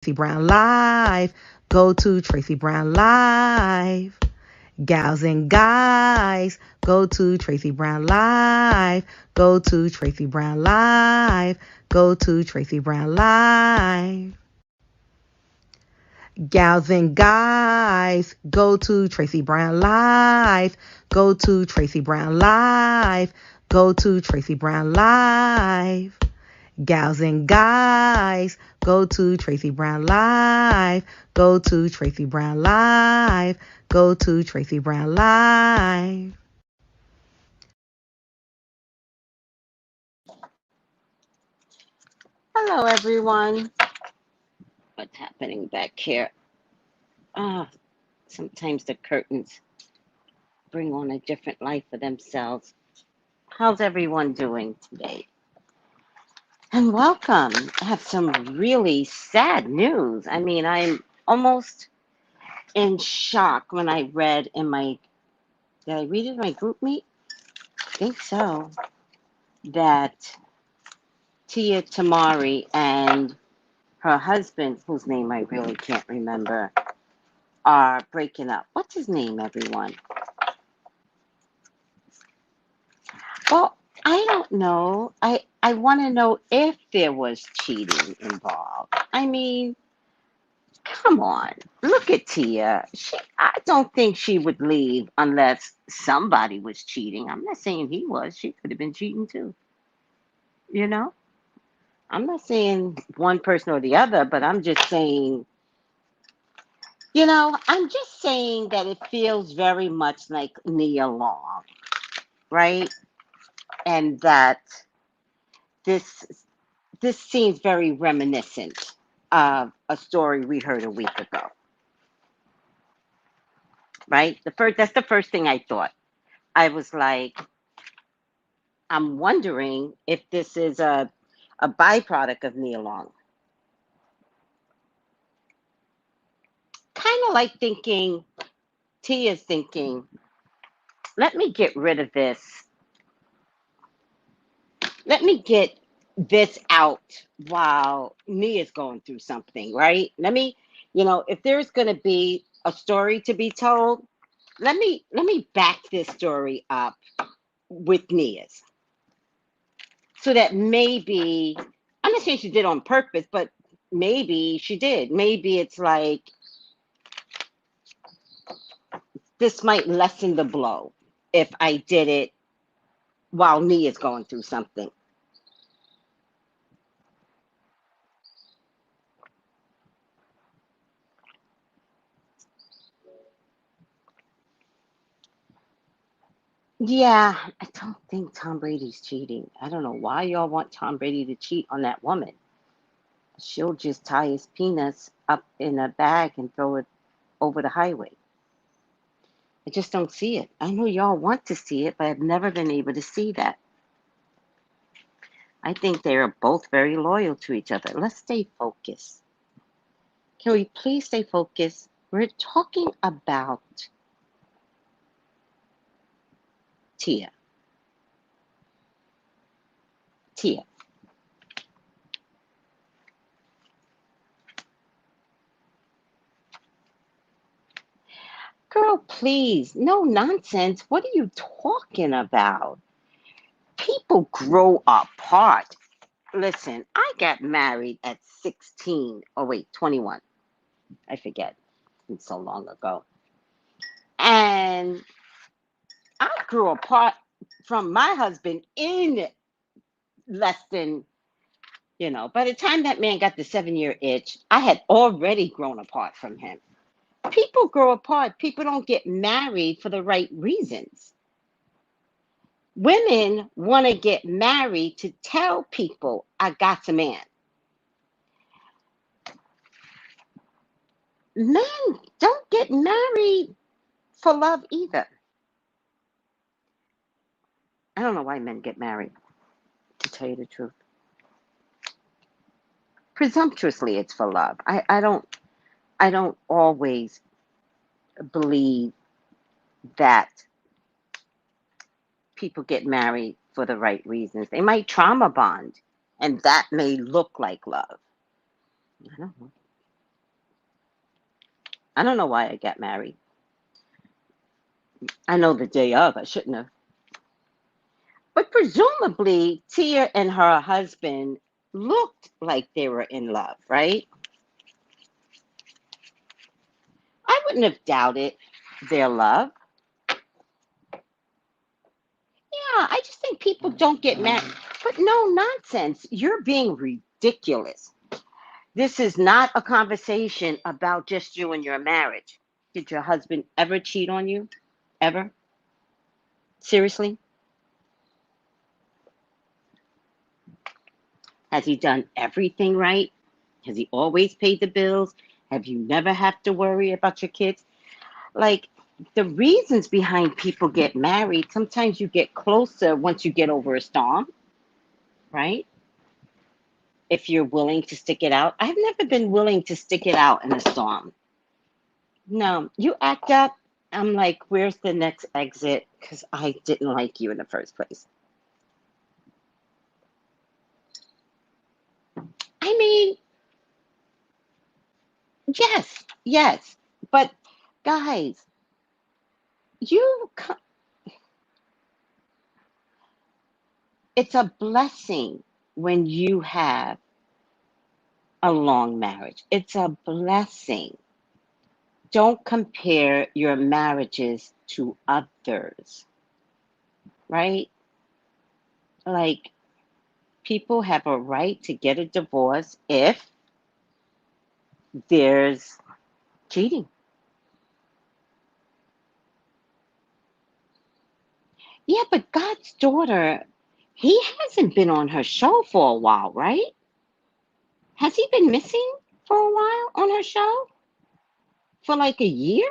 Brown Live. Go to Tracey Brown Live. Gals and guys, go to Tracey Brown Live. Go to Tracey Brown Live. Go to Tracey Brown Live. Gals and guys, go to Tracey Brown Live. Go to Tracey Brown Live. Go to Tracey Brown Live. Gals and guys, go to Tracey Brown Live. Go to Tracey Brown Live. Go to Tracey Brown Live. Hello, everyone. What's happening back here? Ah, sometimes the curtains bring on a different life for themselves. How's everyone doing today? And welcome. I have some really sad news. I mean, I'm almost in shock when I read in my, did I read it in my group meet? I think so. That Tia Tamari and her husband, whose name I really can't remember, are breaking up. What's his name, everyone? Well, I don't know. I want to know if there was cheating involved. I mean, come on. Look at Tia. I don't think she would leave unless somebody was cheating. I'm not saying he was. She could have been cheating too. You know? I'm not saying one person or the other, but I'm just saying, I'm just saying that it feels very much like Nia Long, right? And that this this seems very reminiscent of a story we heard a week ago, right? That's the first thing I thought. I was like, I'm wondering if this is a byproduct of Nia Long. Kind of like thinking, Tia's thinking, let me get rid of this. Let me get this out while Nia's going through something, right? If there's going to be a story to be told, let me back this story up with Nia's, so that maybe, I'm not saying she did on purpose, but maybe she did. Maybe it's like this might lessen the blow if I did it while Nia's going through something. Yeah, I don't think Tom Brady's cheating. I don't know why y'all want Tom Brady to cheat on that woman. She'll just tie his penis up in a bag and throw it over the highway. I just don't see it. I know y'all want to see it, but I've never been able to see that. I think they are both very loyal to each other. Let's stay focused. Can we please stay focused? We're talking about Tia. Tia. Girl, please. No nonsense. What are you talking about? People grow apart. Listen, I got married at 16. Oh, wait, 21. I forget. It's so long ago. And I grew apart from my husband in less than, by the time that man got the 7-year itch, I had already grown apart from him. People grow apart. People don't get married for the right reasons. Women want to get married to tell people, I got a man. Men don't get married for love either. I don't know why men get married, to tell you the truth. Presumptuously, it's for love. I don't always believe that people get married for the right reasons. They might trauma bond, and that may look like love. I don't know. I don't know why I got married. I know the day of. I shouldn't have. But presumably, Tia and her husband looked like they were in love, right? I wouldn't have doubted their love. Yeah, I just think people don't get married. But no nonsense. You're being ridiculous. This is not a conversation about just you and your marriage. Did your husband ever cheat on you? Ever? Seriously? Has he done everything right? Has he always paid the bills? Have you never have to worry about your kids? Like, the reasons behind people get married, sometimes you get closer once you get over a storm, right? If you're willing to stick it out. I've never been willing to stick it out in a storm. No, you act up. I'm like, where's the next exit? Because I didn't like you in the first place. I mean, yes, yes. But guys, you, it's a blessing when you have a long marriage. It's a blessing. Don't compare your marriages to others, right? Like, people have a right to get a divorce if there's cheating. Yeah, but God's daughter, he hasn't been on her show for a while, right? Has he been missing for a while on her show? For like a year?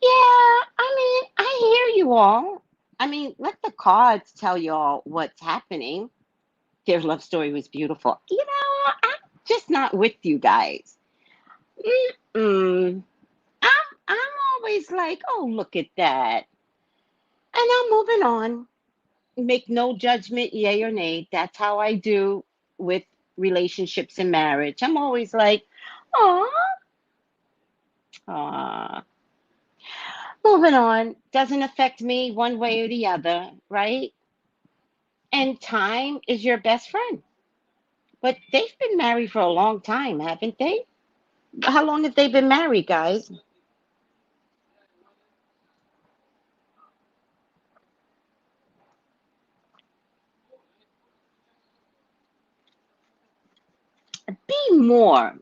Yeah, I mean, I hear you all. I mean, let the cards tell y'all what's happening. Their love story was beautiful. I'm just not with you guys. Mm-mm. I'm always like, oh, look at that. And I'm moving on. Make no judgment, yay or nay. That's how I do with relationships and marriage. I'm always like, oh, moving on. Doesn't affect me one way or the other, right? And time is your best friend. But they've been married for a long time, haven't they? How long have they been married, guys? Be more.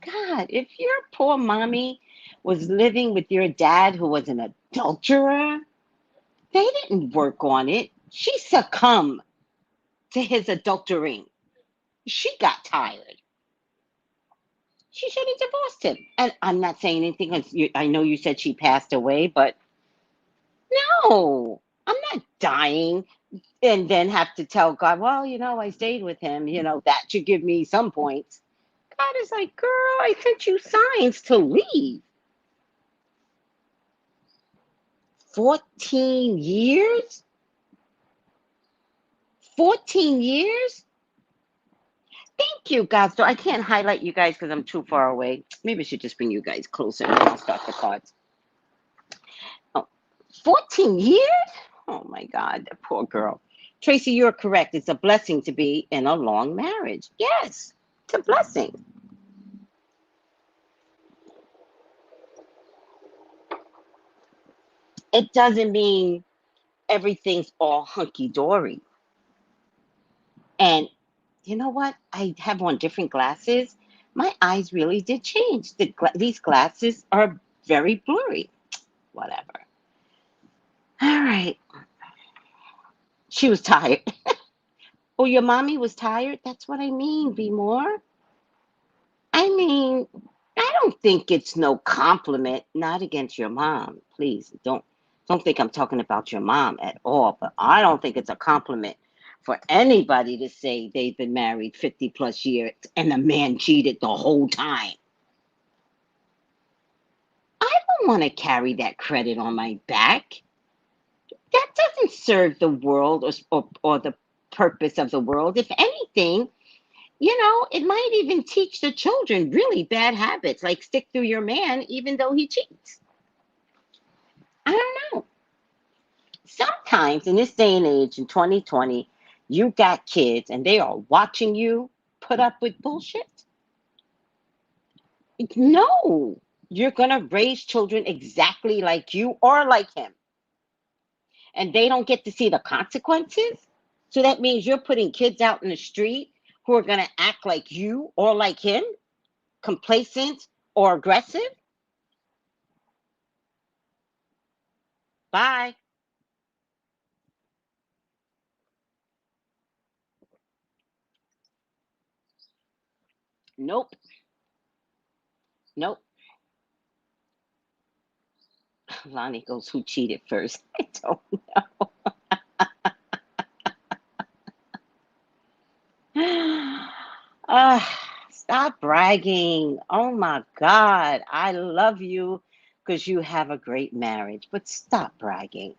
God, if your poor mommy was living with your dad who was an adulterer, they didn't work on it. She succumbed to his adultering. She got tired. She should have divorced him. And I'm not saying anything because I know you said she passed away, but no, I'm not dying and then have to tell God, well, I stayed with him. That should give me some points. God is like, girl, I sent you signs to leave. 14 years? 14 years? Thank you, guys. So I can't highlight you guys because I'm too far away. Maybe I should just bring you guys closer and then I'll start the cards. Oh, 14 years? Oh my God, the poor girl. Tracy, you're correct. It's a blessing to be in a long marriage. Yes, it's a blessing. It doesn't mean everything's all hunky dory. And you know what? I have on different glasses. My eyes really did change. These glasses are very blurry. Whatever. All right. She was tired. Oh, your mommy was tired? That's what I mean, be more. I mean, I don't think it's no compliment, not against your mom. Please don't think I'm talking about your mom at all, but I don't think it's a compliment for anybody to say they've been married 50 plus years and the man cheated the whole time. I don't want to carry that credit on my back. That doesn't serve the world or the purpose of the world. If anything, It might even teach the children really bad habits, like stick through your man even though he cheats. I don't know. Sometimes in this day and age, in 2020, you got kids and they are watching you put up with bullshit. No, you're going to raise children exactly like you or like him, and they don't get to see the consequences. So that means you're putting kids out in the street who are going to act like you or like him, complacent or aggressive. Bye. Nope. Nope. Lonnie goes, who cheated first? I don't know. Stop bragging. Oh my God. I love you because you have a great marriage, but stop bragging.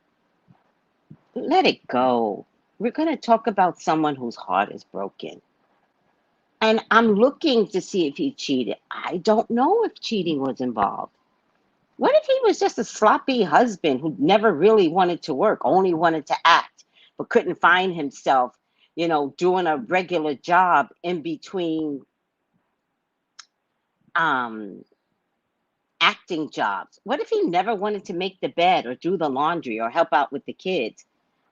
Let it go. We're going to talk about someone whose heart is broken. And I'm looking to see if he cheated. I don't know if cheating was involved. What if he was just a sloppy husband who never really wanted to work, only wanted to act, but couldn't find himself, doing a regular job in between um, acting jobs? What if he never wanted to make the bed or do the laundry or help out with the kids?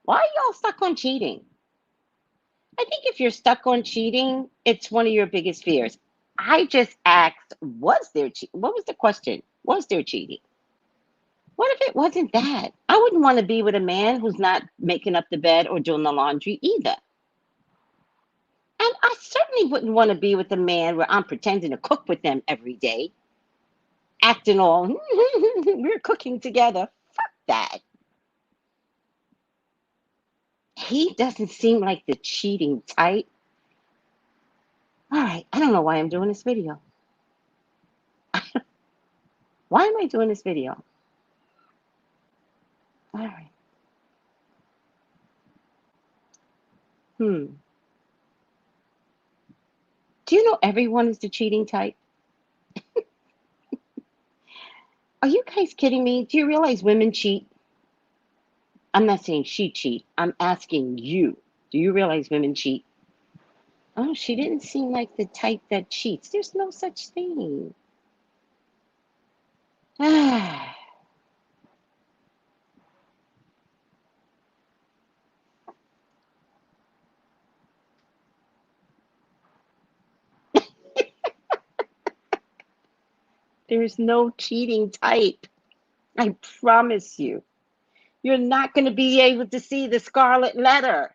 Why are y'all stuck on cheating? I think if you're stuck on cheating, it's one of your biggest fears. I just asked, what was the question? Was there cheating? What if it wasn't that? I wouldn't want to be with a man who's not making up the bed or doing the laundry either. And I certainly wouldn't want to be with a man where I'm pretending to cook with them every day, acting all, we're cooking together. Fuck that. He doesn't seem like the cheating type. All right, I don't know why I'm doing this video. Why am I doing this video? All right. Hmm. Do you know everyone is the cheating type? Are you guys kidding me? Do you realize women cheat? I'm not saying she cheat. I'm asking you. Do you realize women cheat? Oh, she didn't seem like the type that cheats. There's no such thing. There's no cheating type. I promise you. You're not going to be able to see the scarlet letter.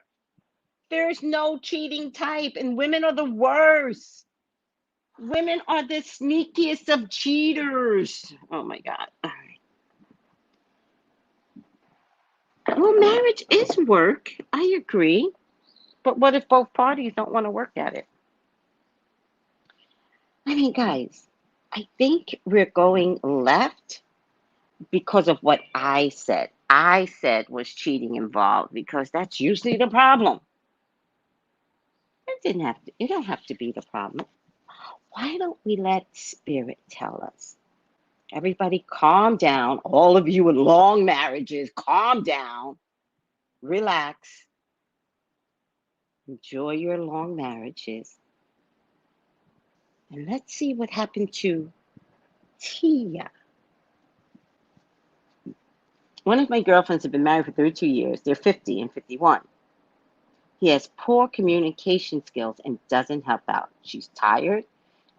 There's no cheating type, and women are the worst. Women are the sneakiest of cheaters. Oh my God. All right. Well, marriage is work. I agree. But what if both parties don't want to work at it? I mean, guys, I think we're going left because of what I said. I said was cheating involved because that's usually the problem. It don't have to be the problem. Why don't we let spirit tell us? Everybody calm down. All of you with long marriages, calm down. Relax. Enjoy your long marriages. And let's see what happened to Tia. One of my girlfriends have been married for 32 years. They're 50 and 51. He has poor communication skills and doesn't help out. She's tired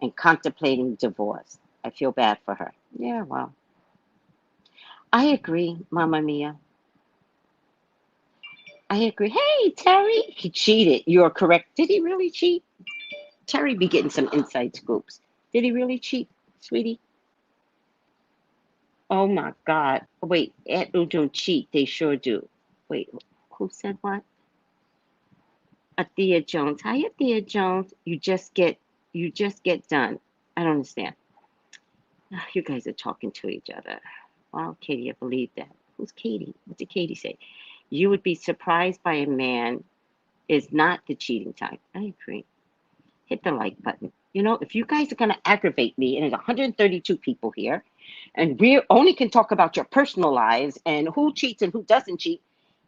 and contemplating divorce. I feel bad for her. Yeah, well, I agree, Mama Mia. I agree. Hey, Terry, he cheated. You're correct. Did he really cheat? Terry be getting some inside scoops. Did he really cheat, sweetie? Oh my God. Wait, Aunt Lou don't cheat. They sure do. Wait, who said what? Thea Jones. Hi, Thea Jones. You just get done. I don't understand. You guys are talking to each other. Wow, Katie, I believe that. Who's Katie? What did Katie say? You would be surprised by a man is not the cheating type. I agree. hit the like button. You know, if you guys are going to aggravate me, and there's 132 people here, and we only can talk about your personal lives and who cheats and who doesn't cheat,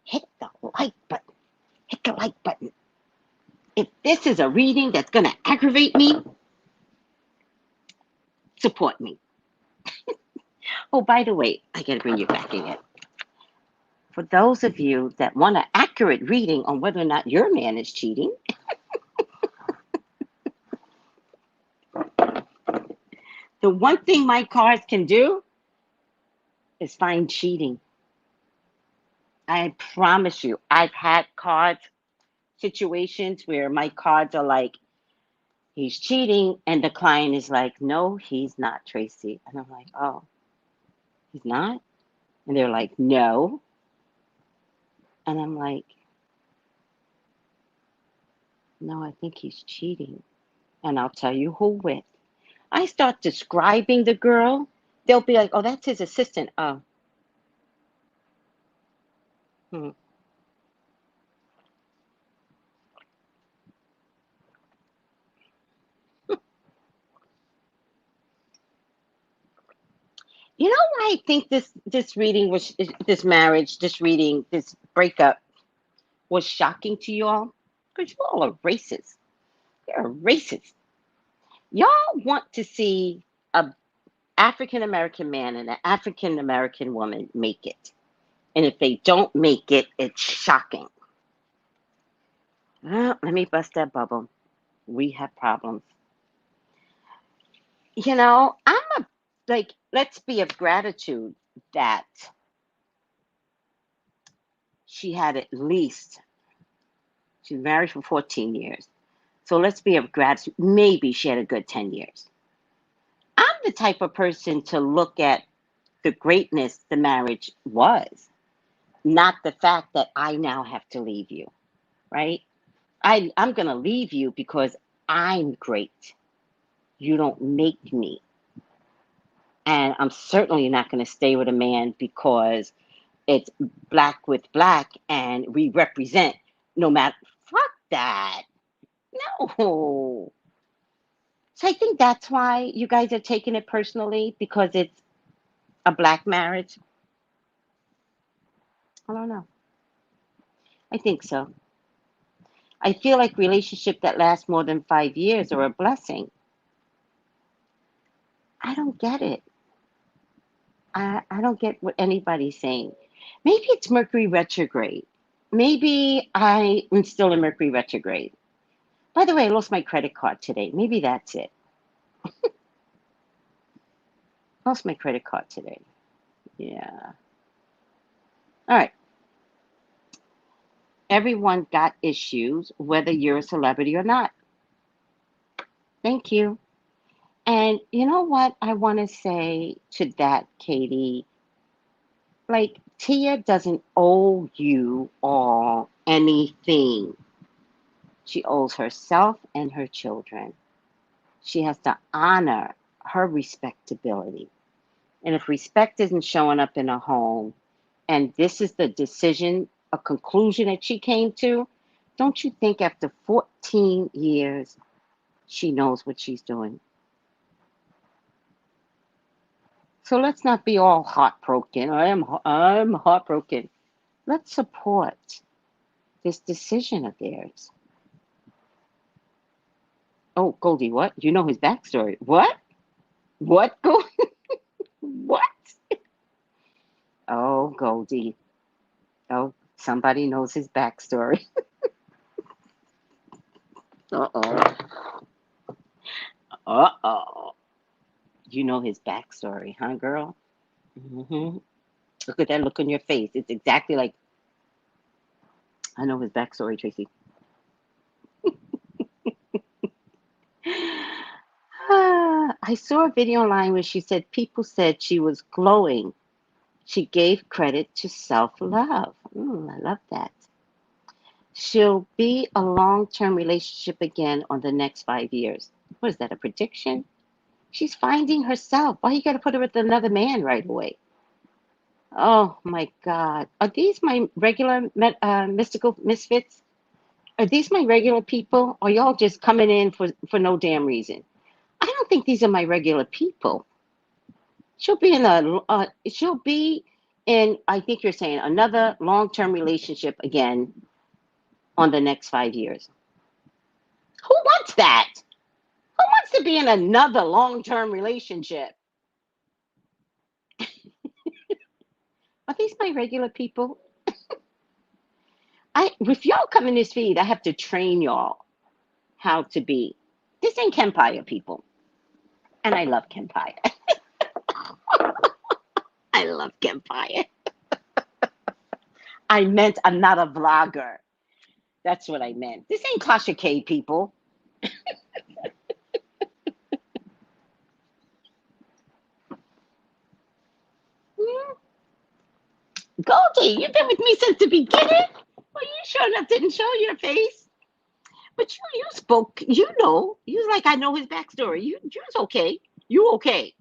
hit the like button. Hit the like button. If this is a reading that's going to aggravate me, support me. Oh, by the way, I got to bring you back again. For those of you that want an accurate reading on whether or not your man is cheating, the one thing my cards can do is find cheating. I promise you, I've had cards, situations where my cards are like, he's cheating, and the client is like, no, he's not, Tracey. And I'm like, oh, he's not? And they're like, no. And I'm like, no, I think he's cheating. And I'll tell you who with. I start describing the girl, they'll be like, oh, that's his assistant. Oh. Hmm. You know why I think this reading was, this marriage, this reading, this breakup was shocking to you all? Because you all are racist. You're racist. Y'all want to see a African American man and an African American woman make it. And if they don't make it, it's shocking. Well, let me bust that bubble. We have problems. You know, like, let's be of gratitude that she had at least, she's married for 14 years. So let's be of gratitude. Maybe she had a good 10 years. I'm the type of person to look at the greatness the marriage was, not the fact that I now have to leave you, right? I'm going to leave you because I'm great. You don't make me. And I'm certainly not going to stay with a man because it's black with black and we represent no matter. Fuck that. No. So I think that's why you guys are taking it personally, because it's a black marriage. I don't know. I think so. I feel like relationship that lasts more than 5 years are a blessing. I don't get it. I don't get what anybody's saying. Maybe it's Mercury retrograde. Maybe I am still in Mercury retrograde. By the way, I lost my credit card today. Maybe that's it. Lost my credit card today. Yeah. All right. Everyone got issues, whether you're a celebrity or not. Thank you. And you know what I want to say to that, Katie? Like, Tia doesn't owe you all anything. She owes herself and her children. She has to honor her respectability. And if respect isn't showing up in a home, and this is the decision, a conclusion that she came to, don't you think after 14 years, she knows what she's doing? So let's not be all heartbroken. I'm heartbroken. Let's support this decision of theirs. Oh, Goldie, what? You know his backstory. What? What, Goldie? What? Oh, Goldie. Oh, somebody knows his backstory. Uh-oh. Uh-oh. You know his backstory, huh, girl? Mm-hmm. Look at that look on your face. It's exactly like, I know his backstory, Tracey. I saw a video online where she said people said she was glowing. She gave credit to self-love. I love that. She'll be a long-term relationship again on the next 5 years. What is that, a prediction? She's finding herself. Why you got to put her with another man right away? Oh my God. Are these my regular mystical misfits? Are these my regular people? Or y'all just coming in for no damn reason? I don't think these are my regular people. She'll be in she'll be in, I think you're saying, another long-term relationship again on the next 5 years. Who wants that? Who wants to be in another long-term relationship? Are these my regular people? If y'all come in this feed, I have to train y'all how to be. This ain't Kempire, people. And I love Kempire. I love Kempire. I meant I'm not a vlogger. That's what I meant. This ain't Kasha K, people. Goldie, you've been with me since the beginning. Well, you sure enough didn't show your face. But you spoke, you was like, I know his backstory. You was okay. You okay.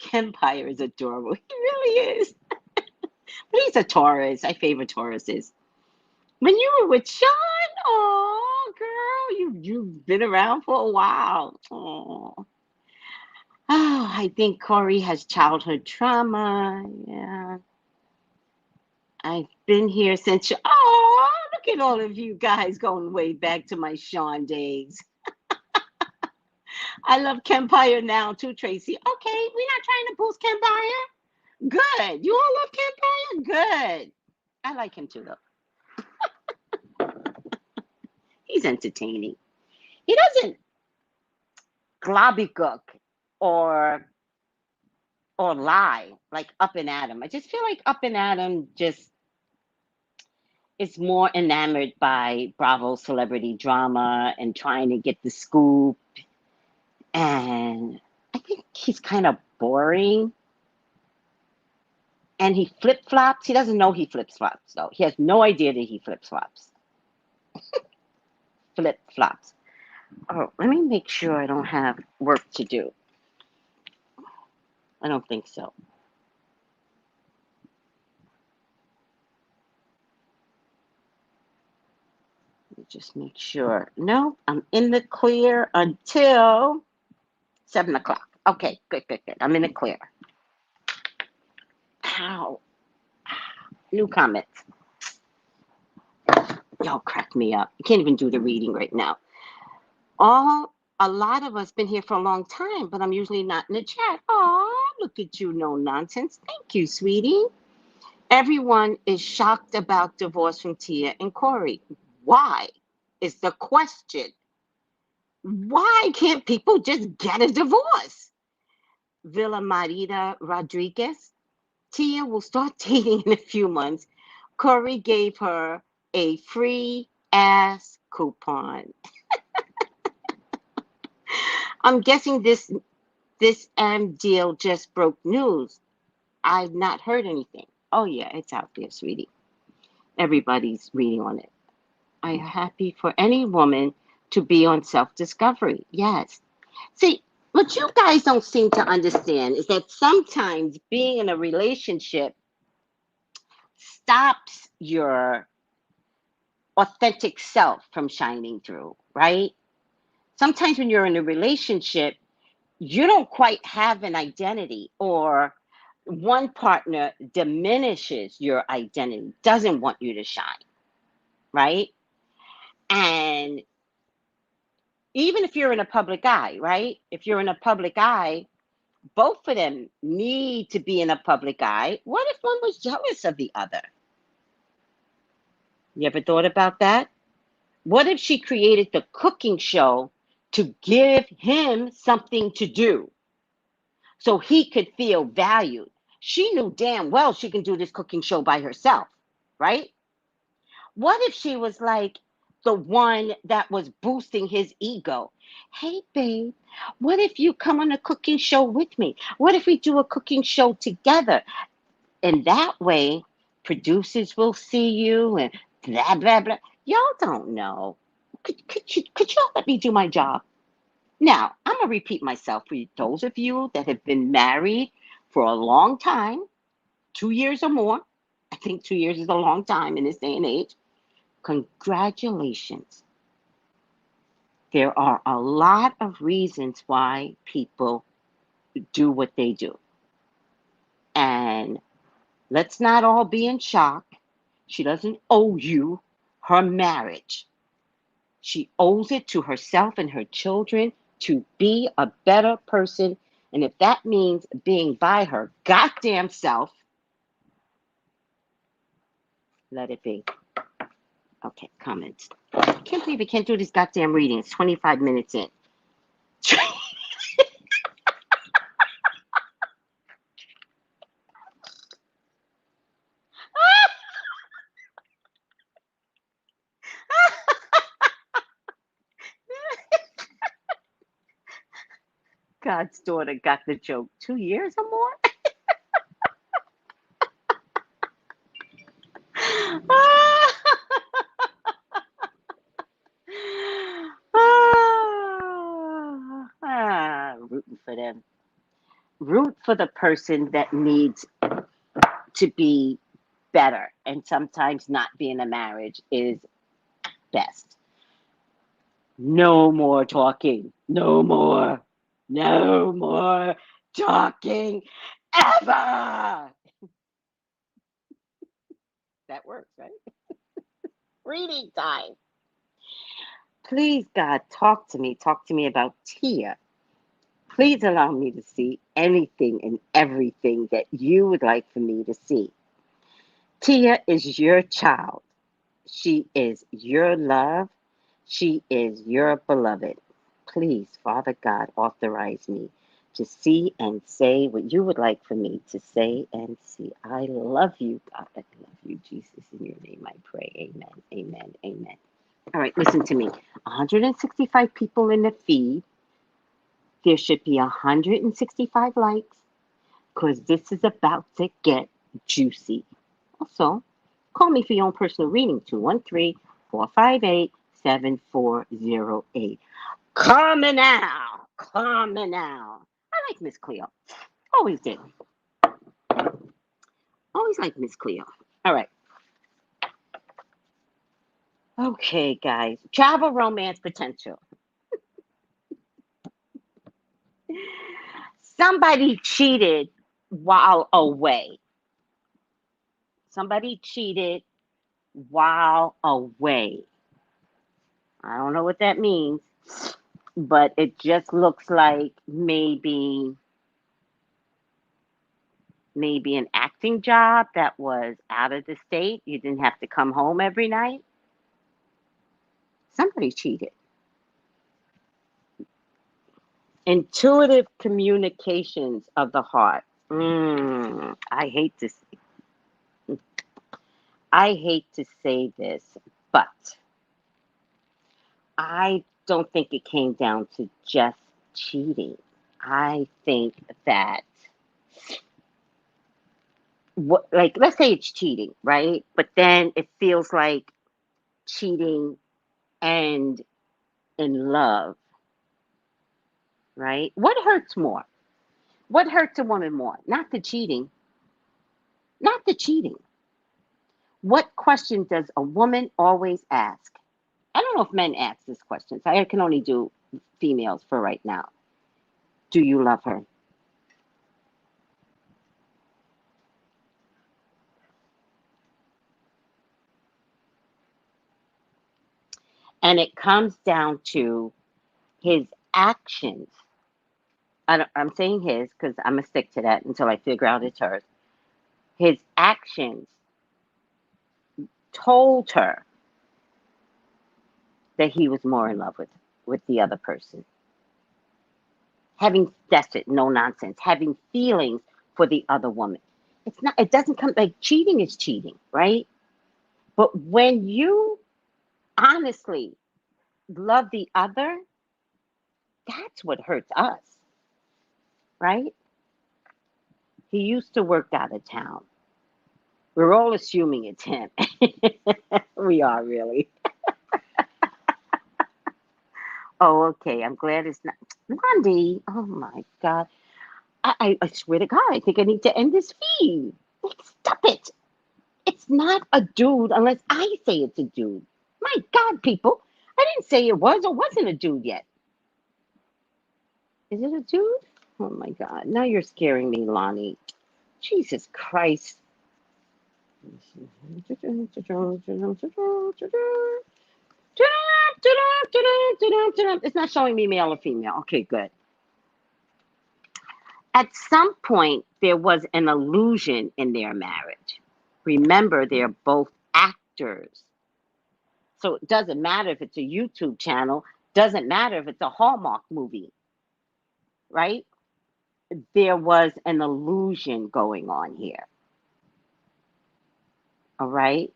Kempire is adorable. He really is. But he's a Taurus. I favor Tauruses. When you were with Sean, oh girl, you've been around for a while. Oh, I think Corey has childhood trauma. Yeah. I've been here since. Oh, look at all of you guys going way back to my Sean days. I love Kempire now too, Tracy. Okay, we're not trying to boost Kempire. Good. You all love Kempire? Good. I like him too, though. He's entertaining. He doesn't globbygook or lie like Up and Adam. I just feel like Up and Adam just is more enamored by Bravo celebrity drama and trying to get the scoop. And I think he's kind of boring. And he flip-flops. He doesn't know he flip-flops, though. He has no idea that he flip-flops. Flip-flops. Oh, let me make sure I don't have work to do. I don't think so. Let me just make sure. No, I'm in the clear until 7 o'clock. Okay, good. I'm in the clear. Ow. New comments. Y'all crack me up. You can't even do the reading right now. A lot of us been here for a long time, but I'm usually not in the chat. Oh, look at you, no nonsense. Thank you, sweetie. Everyone is shocked about divorce from Tia and Corey. Why is the question? Why can't people just get a divorce? Villa Marita Rodriguez. Tia will start dating in a few months. Corey gave her a free ass coupon. I'm guessing this deal just broke news. I've not heard anything. Oh yeah, it's out there, sweetie. Everybody's reading on it. I'm happy for any woman to be on self-discovery. Yes. See, what you guys don't seem to understand is that sometimes being in a relationship stops your authentic self from shining through, right? Sometimes when you're in a relationship, you don't quite have an identity, or one partner diminishes your identity, doesn't want you to shine, right? And even if you're in a public eye, right? If you're in a public eye, both of them need to be in a public eye. What if one was jealous of the other? You ever thought about that? What if she created the cooking show to give him something to do so he could feel valued? She knew damn well she can do this cooking show by herself, right? What if she was like the one that was boosting his ego? Hey, babe, what if you come on a cooking show with me? What if we do a cooking show together? And that way, producers will see you and blah, blah, blah. Y'all don't know. Could y'all let me do my job? Now, I'm going to repeat myself for those of you that have been married for a long time, 2 years or more. I think 2 years is a long time in this day and age. Congratulations. There are a lot of reasons why people do what they do. And let's not all be in shock. She doesn't owe you her marriage. She owes it to herself and her children to be a better person. And if that means being by her goddamn self, let it be. Okay, comments. I can't believe I can't do these goddamn readings. 25 minutes in. God's daughter got the joke. 2 years or more? Rooting for them. Root for the person that needs to be better. And sometimes not being a marriage is best. No more talking. No more. No more talking ever. That works, right? Reading time. Please, God, talk to me. Talk to me about Tia. Please allow me to see anything and everything that you would like for me to see. Tia is your child. She is your love. She is your beloved. Please, Father God, authorize me to see and say what you would like for me to say and see. I love you, God. I love you, Jesus. In your name I pray. Amen. Amen. Amen. All right, listen to me. 165 people in the feed. There should be 165 likes because this is about to get juicy. Also, call me for your own personal reading, 213-458-7408. Call me now. Call me now. I like Miss Cleo. Always did. Always like Miss Cleo. All right. Okay, guys. Travel romance potential. Somebody cheated while away. Somebody cheated while away. I don't know what that means, but it just looks like maybe an acting job that was out of the state. You didn't have to come home every night. Somebody cheated. Intuitive communications of the heart. I hate to say this, but I don't think it came down to just cheating. I think that let's say it's cheating, right? But then it feels like cheating and in love, right? What hurts more? What hurts a woman more? Not the cheating. Not the cheating. What question does a woman always ask? I don't know if men ask this question, so I can only do females for right now. Do you love her? And it comes down to his actions. I'm saying his because I'm going to stick to that until I figure out it's hers. His actions told her that he was more in love with the other person. That's it, no nonsense. Having feelings for the other woman. It doesn't come, like cheating is cheating, right? But when you honestly love the other, that's what hurts us, right? He used to work out of town. We're all assuming it's him. We are really. Oh, okay. I'm glad it's not. Blondie. Oh my God. I swear to God, I think I need to end this feed. Like, stop it. It's not a dude unless I say it's a dude. My God, people. I didn't say it was or wasn't a dude yet. Is it a dude? Oh my God. Now you're scaring me, Lonnie. Jesus Christ. It's not showing me male or female. Okay, good. At some point, there was an illusion in their marriage. Remember, they're both actors. So it doesn't matter if it's a YouTube channel, doesn't matter if it's a Hallmark movie, right? There was an illusion going on here. All right.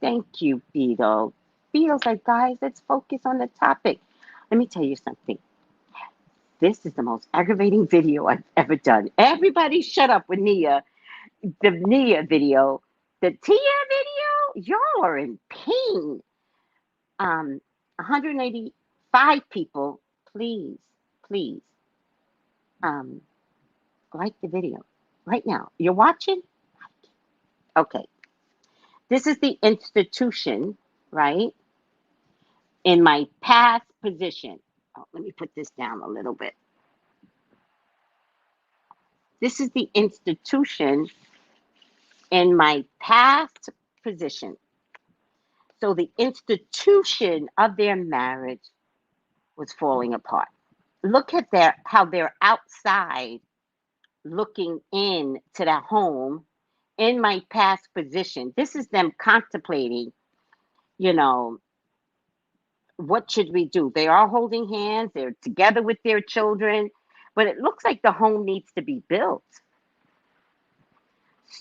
Thank you, Beetle. Beetle's like, guys, let's focus on the topic. Let me tell you something. This is the most aggravating video I've ever done. Everybody shut up with Nia. The Nia video. The Tia video, y'all are in pain. 185 people, please, please, like the video right now. You're watching? Okay. This is the institution, right? In my past position. Oh, let me put this down a little bit. This is the institution in my past position. So the institution of their marriage was falling apart. Look at how they're outside looking in to the home in my past position. This is them contemplating, you know, what should we do? They are holding hands, they're together with their children, but it looks like the home needs to be built.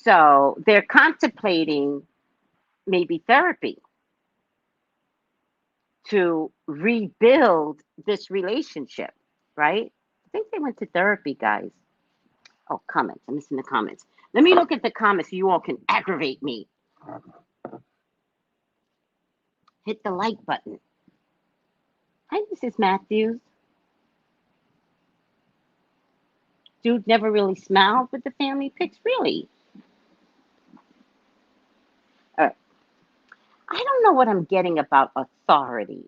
So they're contemplating maybe therapy to rebuild this relationship, right? I think they went to therapy, guys. Oh, comments. I'm missing the comments. Let me look at the comments so you all can aggravate me. Hit the like button. Hi, Mrs. Matthews. Dude never really smiled with the family pics, really. I don't know what I'm getting about authority,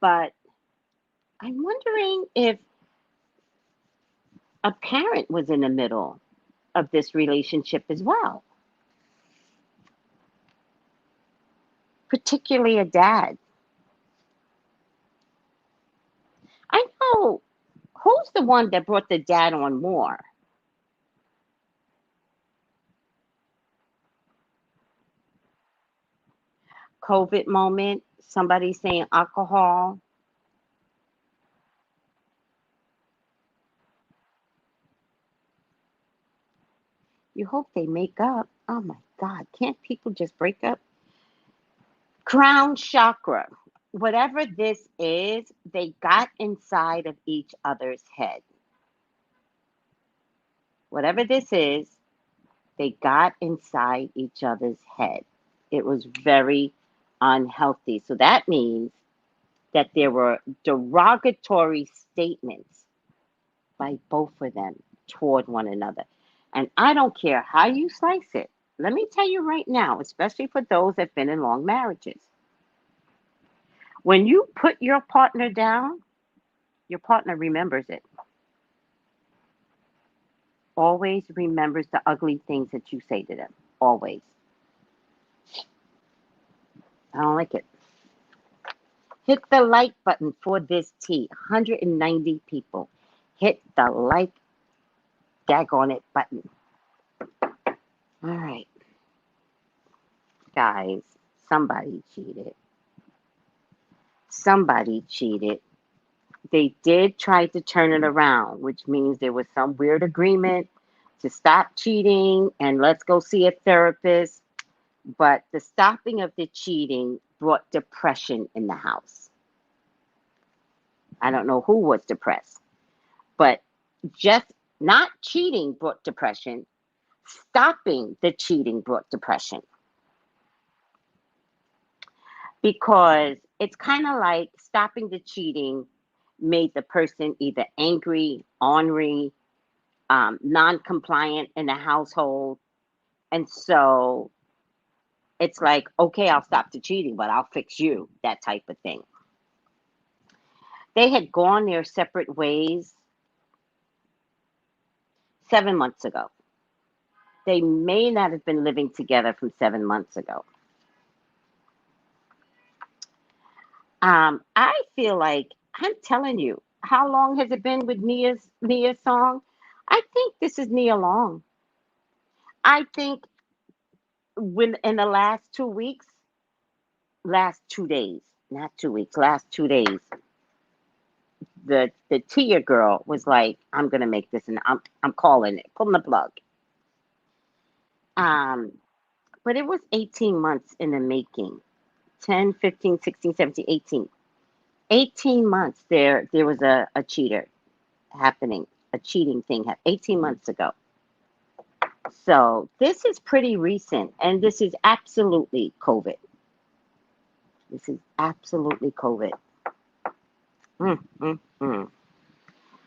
but I'm wondering if a parent was in the middle of this relationship as well, particularly a dad. I know who's the one that brought the dad on more. COVID moment, somebody saying alcohol. You hope they make up. Oh my God, can't people just break up? Crown chakra. Whatever this is, they got inside of each other's head. Whatever this is, they got inside each other's head. It was very unhealthy. So that means that there were derogatory statements by both of them toward one another. And I don't care how you slice it. Let me tell you right now, especially for those that have been in long marriages. When you put your partner down, your partner remembers it. Always remembers the ugly things that you say to them. Always. I don't like it. Hit the like button for this tea. 190 people. Hit the like daggone it button. All right. Guys, somebody cheated. Somebody cheated. They did try to turn it around, which means there was some weird agreement to stop cheating and let's go see a therapist. But the stopping of the cheating brought depression in the house. I don't know who was depressed, but just not cheating brought depression. Stopping the cheating brought depression. Because it's kind of like stopping the cheating made the person either angry, ornery, non-compliant in the household. And so it's like, okay, I'll stop the cheating, but I'll fix you, that type of thing. They had gone their separate ways 7 months ago. They may not have been living together from 7 months ago. I feel like, I'm telling you, how long has it been with Nia's song? I think this is Nia Long. I think when in the last 2 weeks, last 2 days, not 2 weeks, last 2 days, the Tia girl was like, I'm gonna make this, and I'm calling it, pulling the plug. Um, but it was 18 months in the making. 10, 15, 16, 17, 18. 18 months there was a cheater happening, a cheating thing 18 months ago. So this is pretty recent, and this is absolutely COVID. This is absolutely COVID. Mm, mm, mm.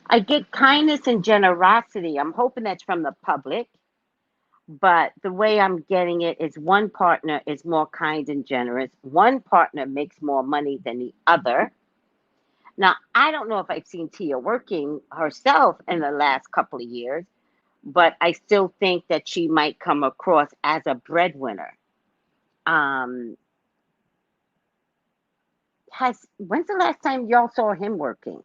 I get kindness and generosity. I'm hoping that's from the public, but the way I'm getting it is one partner is more kind and generous. One partner makes more money than the other. Now, I don't know if I've seen Tia working herself in the last couple of years, but I still think that she might come across as a breadwinner. Um, when's the last time y'all saw him working?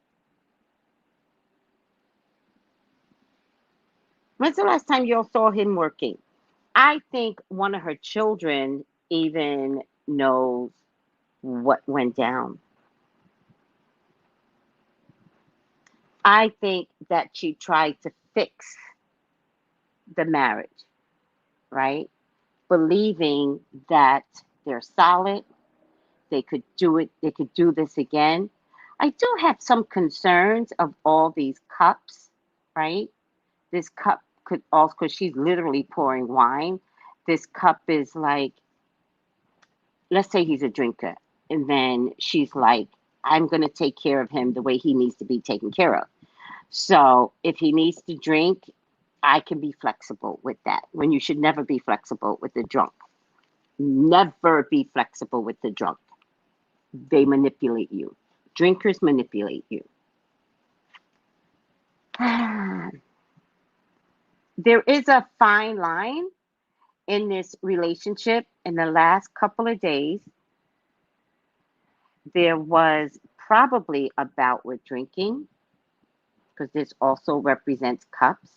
When's the last time y'all saw him working? I think one of her children even knows what went down. I think that she tried to fix the marriage, right? Believing that they're solid, they could do it, they could do this again. I do have some concerns of all these cups, right? This cup could also, because she's literally pouring wine. This cup is like, let's say he's a drinker, and then she's like, I'm going to take care of him the way he needs to be taken care of. So if he needs to drink, I can be flexible with that. When you should never be flexible with the drunk. Never be flexible with the drunk. They manipulate you. Drinkers manipulate you. There is a fine line in this relationship. In the last couple of days, there was probably a bout with drinking, because this also represents cups.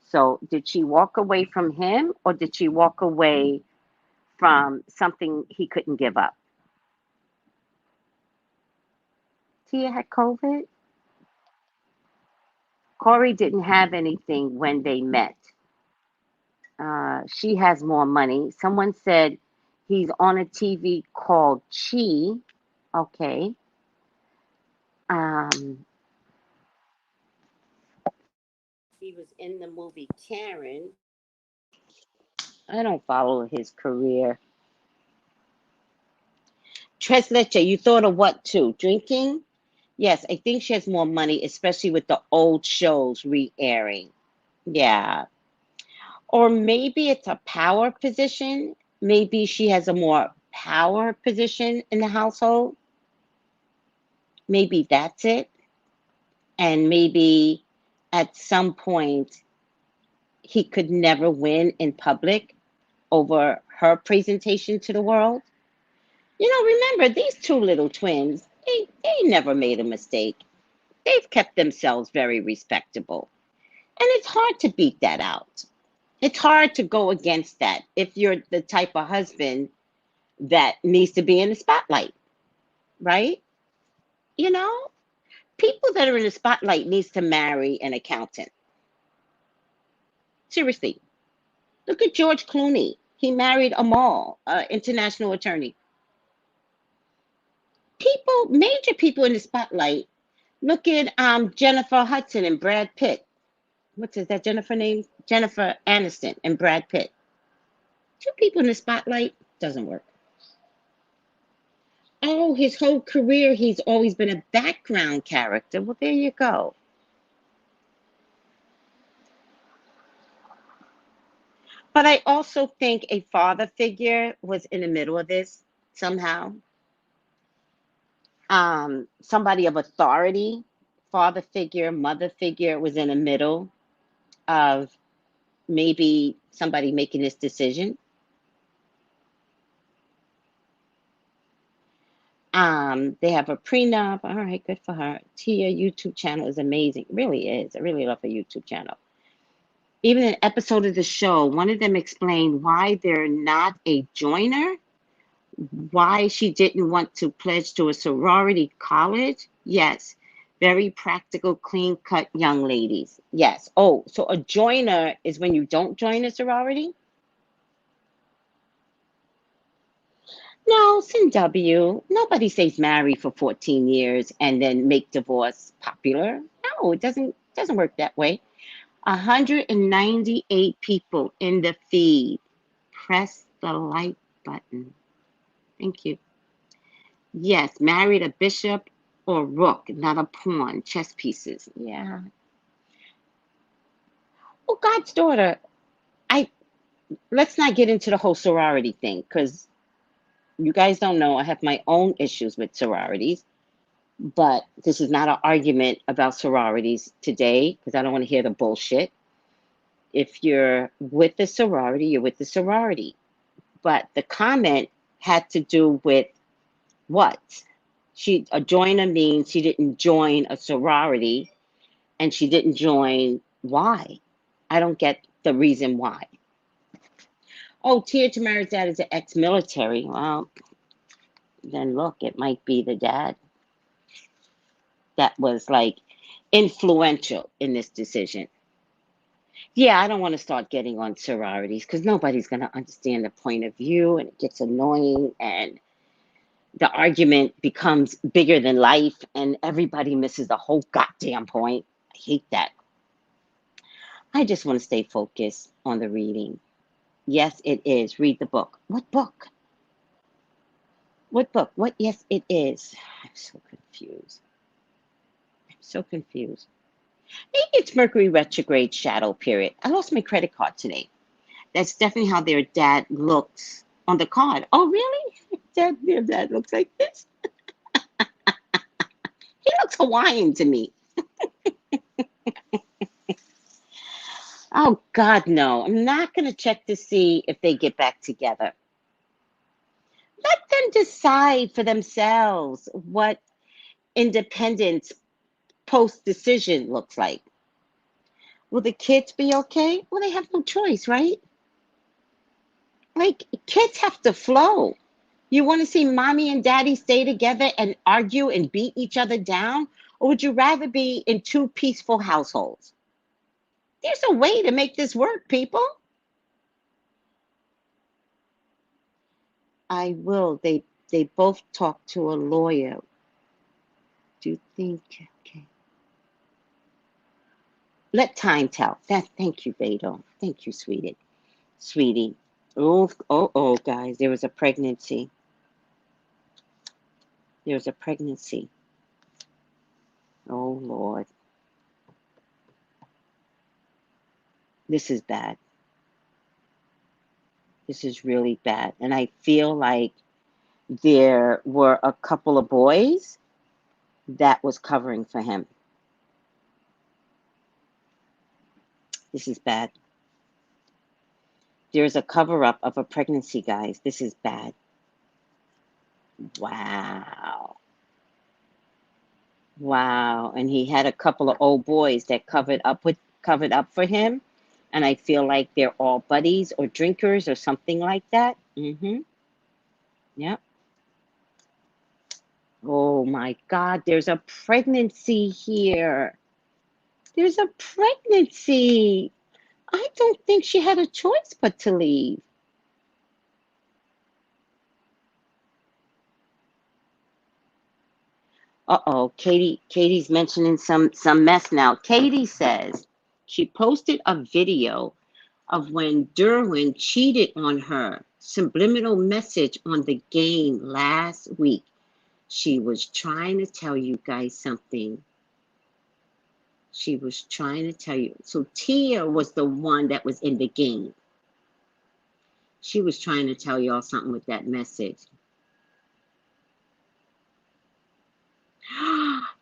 So, did she walk away from him, or did she walk away from something he couldn't give up? Tia had COVID. Corey didn't have anything when they met. She has more money. Someone said he's on a TV called Chi. Okay. Um, he was in the movie Karen. I don't follow his career. Tres Leche, you thought of what too? Drinking? Yes, I think she has more money, especially with the old shows re-airing. Yeah. Or maybe it's a power position. Maybe she has a more power position in the household. Maybe that's it. And maybe at some point he could never win in public over her presentation to the world. Remember, these two little twins, they never made a mistake. They've kept themselves very respectable. And it's hard to beat that out. It's hard to go against that if you're the type of husband that needs to be in the spotlight, right? You know, people that are in the spotlight needs to marry an accountant. Seriously, look at George Clooney. He married Amal, international attorney. Major people in the spotlight. Look at Jennifer Hudson and Brad Pitt. What's that Jennifer name? Jennifer Aniston and Brad Pitt. Two people in the spotlight doesn't work. Oh, his whole career, he's always been a background character. Well, there you go. But I also think a father figure was in the middle of this somehow. Somebody of authority, father figure, mother figure, was in the middle of maybe somebody making this decision. They have a prenup. All right, good for her. Tia YouTube channel is amazing. It really is. I really love her YouTube channel. Even an episode of the show, one of them explained why they're not a joiner, why she didn't want to pledge to a sorority college. Yes, very practical, clean-cut young ladies. Yes. Oh, so a joiner is when you don't join a sorority? No, CW. Nobody stays married for 14 years and then make divorce popular. No, it doesn't work that way. 198 people in the feed. Press the like button. Thank you. Yes, married a bishop or rook, not a pawn. Chess pieces. Yeah. Well, God's daughter, I let's not get into the whole sorority thing because you guys don't know I have my own issues with sororities. But this is not an argument about sororities today because I don't want to hear the bullshit. If you're with the sorority, you're with the sorority. But the comment had to do with what? A joiner means she didn't join a sorority, and she didn't join why? I don't get the reason why. Oh, Tia Tamara's dad is an ex-military. Well, then look, it might be the dad that was like influential in this decision. Yeah, I don't want to start getting on sororities because nobody's going to understand the point of view and it gets annoying and the argument becomes bigger than life and everybody misses the whole goddamn point. I hate that. I just want to stay focused on the reading. Yes, it is. Read the book. What book? What book? What? Yes, it is. I'm so confused. I'm so confused. Maybe it's Mercury retrograde shadow period. I lost my credit card today. That's definitely how their dad looks on the card. Oh, really? Their dad looks like this? He looks Hawaiian to me. Oh, God, no. I'm not going to check to see if they get back together. Let them decide for themselves what independence post-decision looks like. Will the kids be okay? Well, they have no choice, right? Like, kids have to flow. You want to see mommy and daddy stay together and argue and beat each other down? Or would you rather be in two peaceful households? There's a way to make this work, people. I will. They both talk to a lawyer. Do you think? Okay. Let time tell. Thank you, Beto. Thank you, sweetie. Oh, guys, there was a pregnancy. There's a pregnancy. Oh, Lord. This is bad. This is really bad. And I feel like there were a couple of boys that was covering for him. This is bad. There's a cover-up of a pregnancy, guys. This is bad. Wow. Wow. And he had a couple of old boys that covered up for him. And I feel like they're all buddies or drinkers or something like that. Mm-hmm. Yep. Oh my God, there's a pregnancy here. There's a pregnancy. I don't think she had a choice but to leave. Uh-oh, Katie's mentioning some mess now. Katie says she posted a video of when Derwin cheated on her. Subliminal message on the game last week. She was trying to tell you guys something. She was trying to tell you. So Tia was the one that was in the game. She was trying to tell y'all something with that message.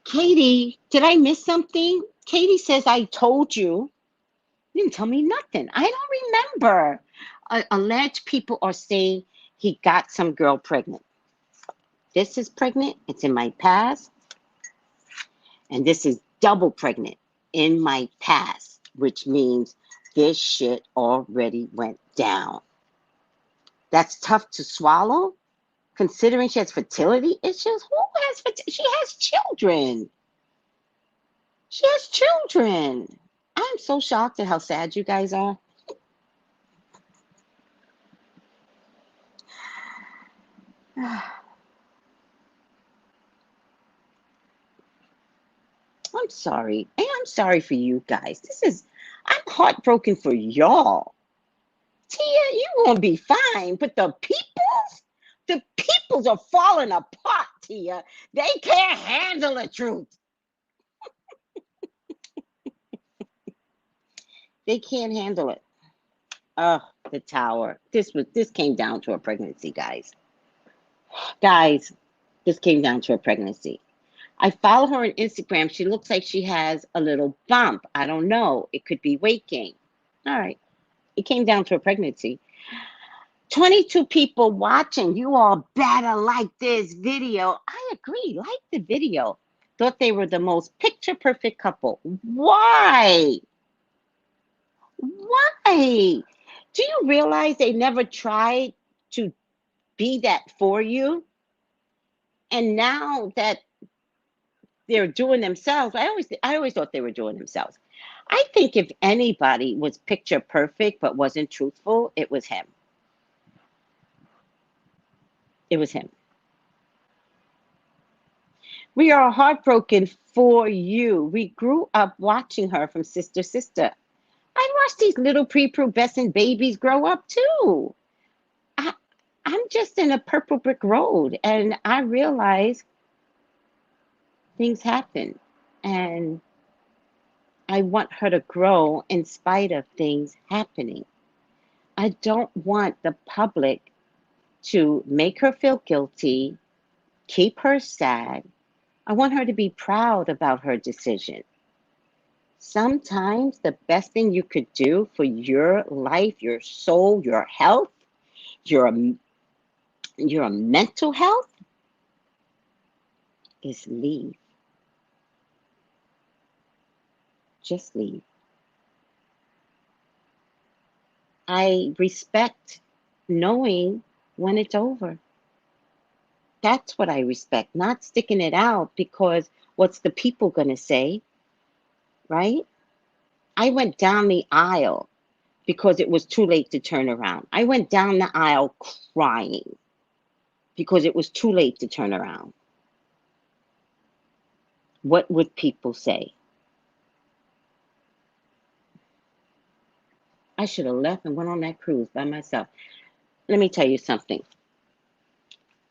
Katie, did I miss something? Katie says, I told you. You didn't tell me nothing. I don't remember. Alleged people are saying he got some girl pregnant. This is pregnant. It's in my past. And this is double pregnant in my past, which means this shit already went down. That's tough to swallow, considering she has fertility issues. Who has fertility? She has children. She has children. I'm so shocked at how sad you guys are. I'm sorry. And I'm sorry for you guys. I'm heartbroken for y'all. Tia, you gonna be fine, but the peoples are falling apart, Tia. They can't handle the truth. They can't handle it. Oh, the tower. This came down to a pregnancy, guys. Guys, this came down to a pregnancy. I follow her on Instagram. She looks like she has a little bump. I don't know. It could be weight gain. All right. It came down to a pregnancy. 22 people watching. You all better like this video. I agree. Like the video. Thought they were the most picture perfect couple. Why? Why? Do you realize they never tried to be that for you? And now that they're doing themselves, I always thought they were doing themselves. I think if anybody was picture perfect but wasn't truthful, it was him. It was him. We are heartbroken for you. We grew up watching her from Sister Sister. I watched these little prepubescent babies grow up too. I'm just in a purple brick road, and I realize things happen, and I want her to grow in spite of things happening. I don't want the public to make her feel guilty, keep her sad. I want her to be proud about her decision. Sometimes the best thing you could do for your life, your soul, your health, your mental health is leave. Just leave. I respect knowing when it's over. That's what I respect, not sticking it out because what's the people going to say, right? I went down the aisle because it was too late to turn around. I went down the aisle crying because it was too late to turn around. What would people say? I should have left and went on that cruise by myself. Let me tell you something.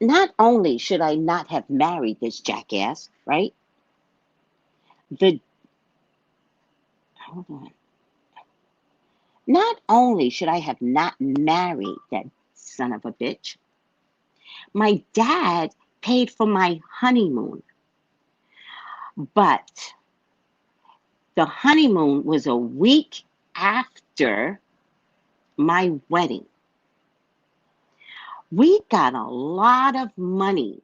Not only should I not have married this jackass, right? Hold on. Not only should I have not married that son of a bitch, my dad paid for my honeymoon. But the honeymoon was a week after my wedding. We got a lot of money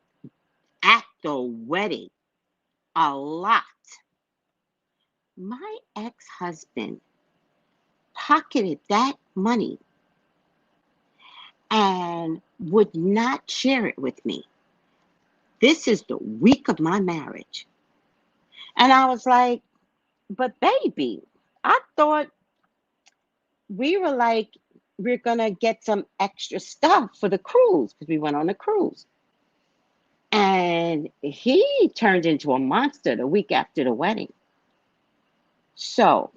at the wedding. A lot. My ex-husband pocketed that money and would not share it with me. This is the week of my marriage. And I was like, but baby, I thought we were like, we're going to get some extra stuff for the cruise because we went on a cruise. And he turned into a monster the week after the wedding. So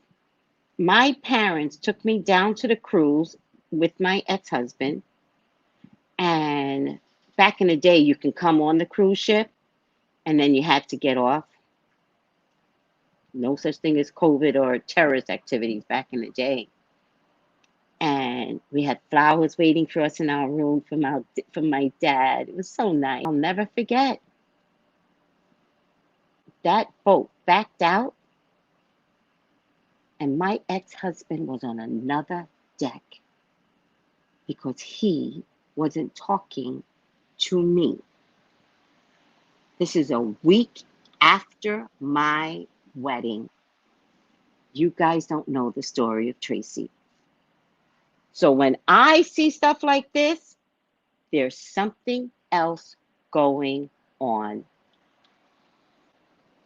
my parents took me down to the cruise with my ex-husband. And back in the day, you can come on the cruise ship and then you had to get off. No such thing as COVID or terrorist activities back in the day. And and we had flowers waiting for us in our room from my dad. It was so nice. I'll never forget. That boat backed out, and my ex-husband was on another deck because he wasn't talking to me. This is a week after my wedding. You guys don't know the story of Tracey. So when I see stuff like this, there's something else going on.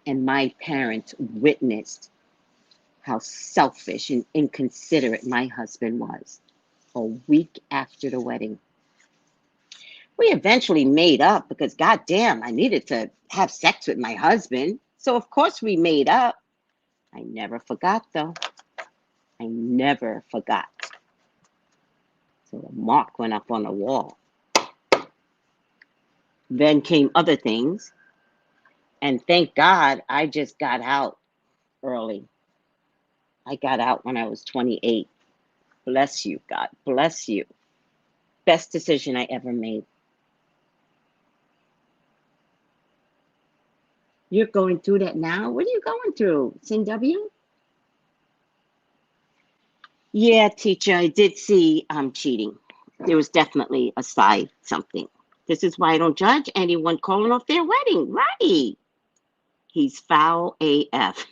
And my parents witnessed how selfish and inconsiderate my husband was a week after the wedding. We eventually made up because, goddamn, I needed to have sex with my husband. So, of course, we made up. I never forgot, though. I never forgot. So the mark went up on the wall. Then came other things. And thank God I just got out early. I got out when I was 28. Bless you, God. Bless you. Best decision I ever made. You're going through that now? What are you going through, CW? Yeah, teacher, I did see cheating. There was definitely a side something. This is why I don't judge anyone calling off their wedding. Right. He's foul AF.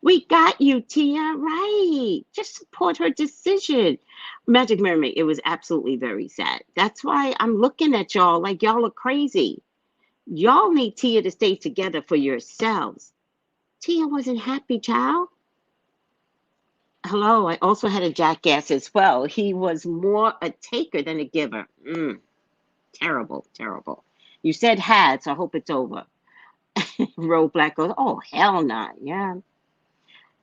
We got you, Tia. Right. Just support her decision. Magic Mermaid, it was absolutely very sad. That's why I'm looking at y'all like y'all are crazy. Y'all need Tia to stay together for yourselves. Tia wasn't happy, child. Hello, I also had a jackass as well. He was more a taker than a giver. Terrible, terrible. You said had, so I hope it's over. Roe Black goes, oh, hell no. Yeah.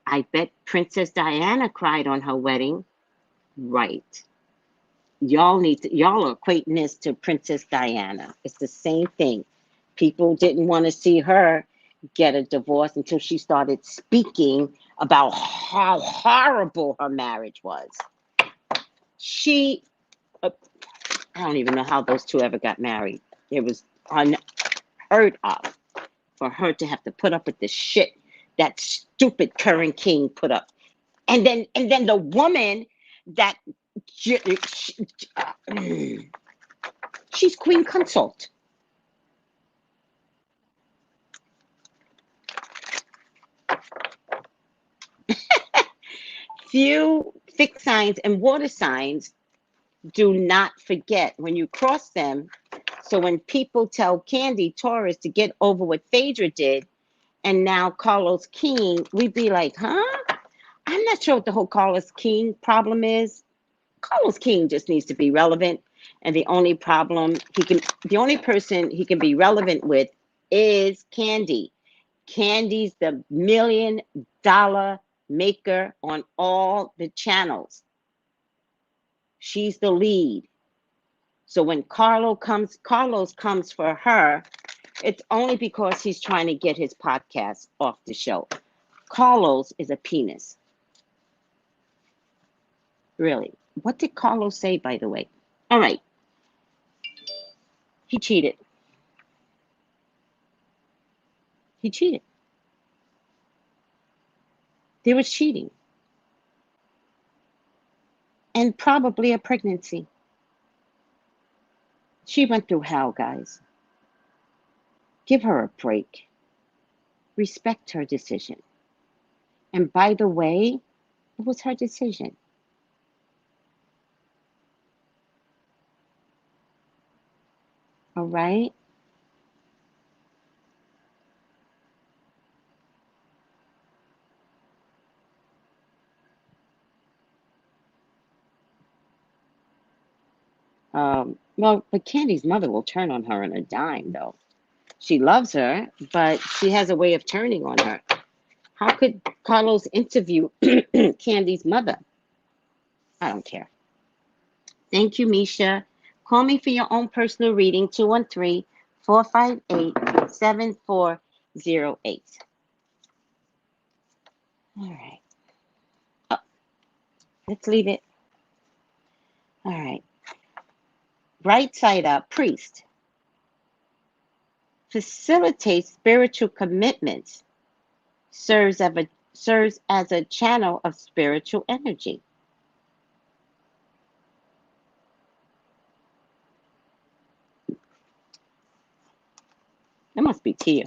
I bet Princess Diana cried on her wedding. Right. Y'all are equating this to Princess Diana. It's the same thing. People didn't want to see her get a divorce until she started speaking about how horrible her marriage was. I don't even know how those two ever got married. It was unheard of for her to have to put up with the shit that stupid current king put up. And then the woman that she's queen consort. Few fixed signs and water signs, do not forget when you cross them. So when people tell Candy Taurus to get over what Phaedra did, and now Carlos King, we'd be like, huh? I'm not sure what the whole Carlos King problem is. Carlos King just needs to be relevant. And the only person he can be relevant with is Candy. Candy's the $1 million maker on all the channels. She's the lead. So when Carlos comes for her, it's only because he's trying to get his podcast off the show. Carlos is a penis. Really. What did Carlos say, by the way? All right. He cheated. He cheated. There was cheating. And probably a pregnancy. She went through hell, guys. Give her a break. Respect her decision. And by the way, it was her decision. All right? Well, but Candy's mother will turn on her on a dime, though. She loves her, but she has a way of turning on her. How could Carlos interview Candy's mother? I don't care. Thank you, Misha. Call me for your own personal reading, 213-458-7408. All right. Let's leave it. All right. Right side up, priest. Facilitates spiritual commitments. Serves as a channel of spiritual energy. That must be Tia.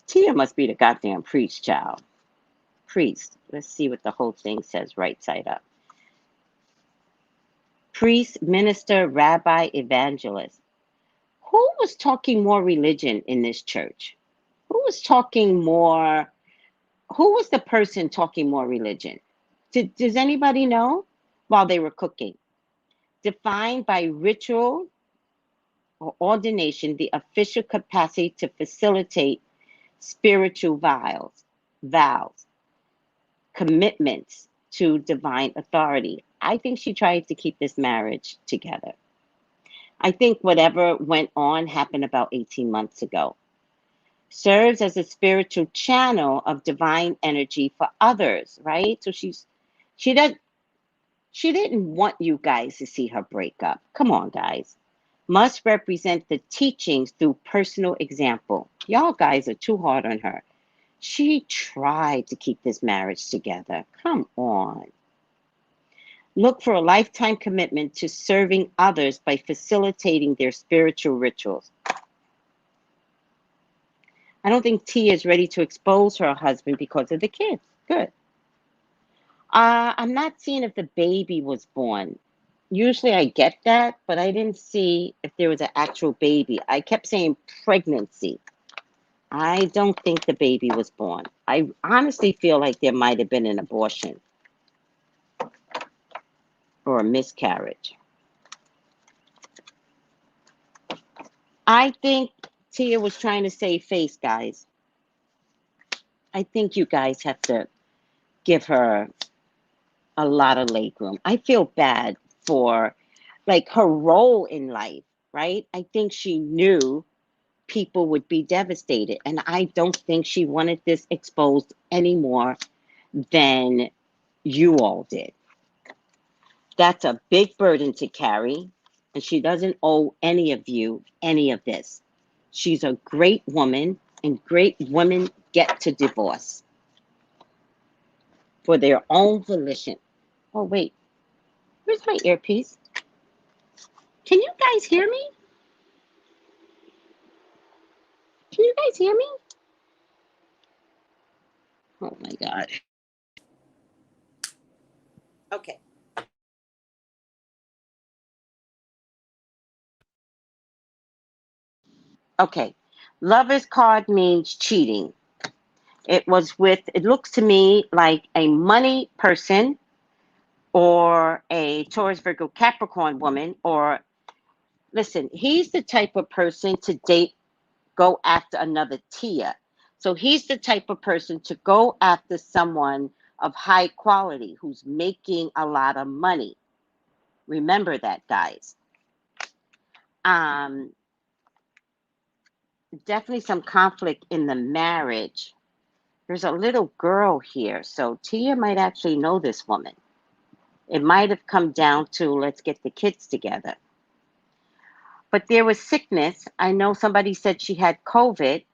Tia must be the goddamn priest, child. Priest. Let's see what the whole thing says right side up. Priest, minister, rabbi, evangelist. Who was talking more religion in this church? Who was talking more? Who was the person talking more religion? Does anybody know? While they were cooking. Defined by ritual or ordination, the official capacity to facilitate spiritual vows, commitments to divine authority. I think she tried to keep this marriage together. I think whatever went on happened about 18 months ago. Serves as a spiritual channel of divine energy for others, right? So she didn't want you guys to see her break up. Come on, guys. Must represent the teachings through personal example. Y'all guys are too hard on her. She tried to keep this marriage together. Come on. Look for a lifetime commitment to serving others by facilitating their spiritual rituals. I don't think Tia is ready to expose her husband because of the kids. Good. I'm not seeing if the baby was born. Usually I get that, but I didn't see if there was an actual baby. I kept saying pregnancy. I don't think the baby was born. I honestly feel like there might have been an abortion or a miscarriage. I think Tia was trying to save face, guys. I think you guys have to give her a lot of legroom. I feel bad for like her role in life, right? I think she knew people would be devastated, and I don't think she wanted this exposed any more than you all did. That's a big burden to carry, and she doesn't owe any of you any of this. She's a great woman, and great women get to divorce for their own volition. Oh, wait. Where's my earpiece? Can you guys hear me? Can you guys hear me? Oh, my God. Okay. Okay. Lover's card means cheating. It looks to me like a money person or a Taurus, Virgo, Capricorn woman, or listen, he's the type of person to go after another Tia. So he's the type of person to go after someone of high quality who's making a lot of money. Remember that, guys. Definitely some conflict in the marriage. There's a little girl here, so Tia might actually know this woman. It might have come down to let's get the kids together. But there was sickness. I know somebody said she had COVID,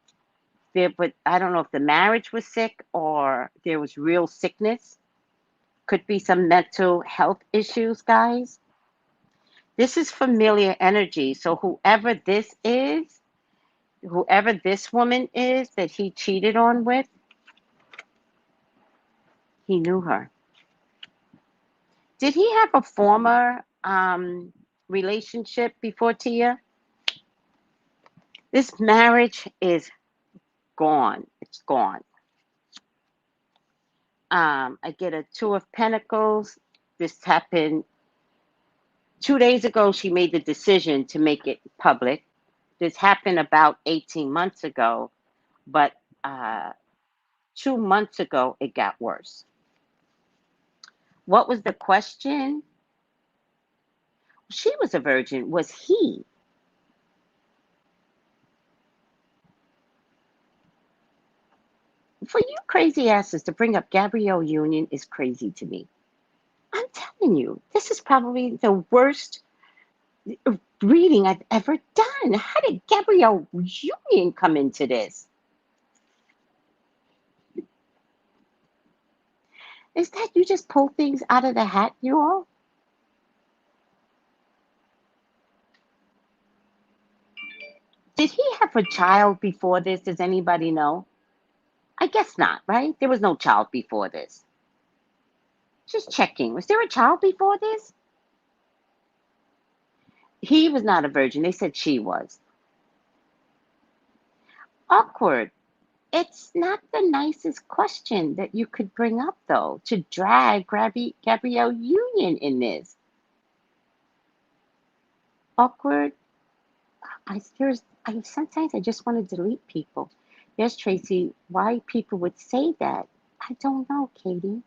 but I don't know if the marriage was sick or there was real sickness. Could be some mental health issues, guys. This is familiar energy. So whoever this woman is that he cheated on with, he knew her. Did he have a former relationship before Tia? This marriage is gone. It's gone. I get a Two of Pentacles. This happened 2 days ago. She made the decision to make it public. This happened about 18 months ago, but 2 months ago, it got worse. What was the question? She was a virgin. Was he? For you crazy asses to bring up Gabrielle Union is crazy to me. I'm telling you, this is probably the worst reading I've ever done. How did Gabrielle Union come into this? Is that you just pull things out of the hat, you all? Did he have a child before this? Does anybody know? I guess not, right? There was no child before this. Just checking. Was there a child before this? He was not a virgin. They said she was. Awkward. It's not the nicest question that you could bring up, though, to drag Gabrielle Union in this. Awkward. Sometimes I just want to delete people. Yes, Tracy, why people would say that, I don't know, Katie.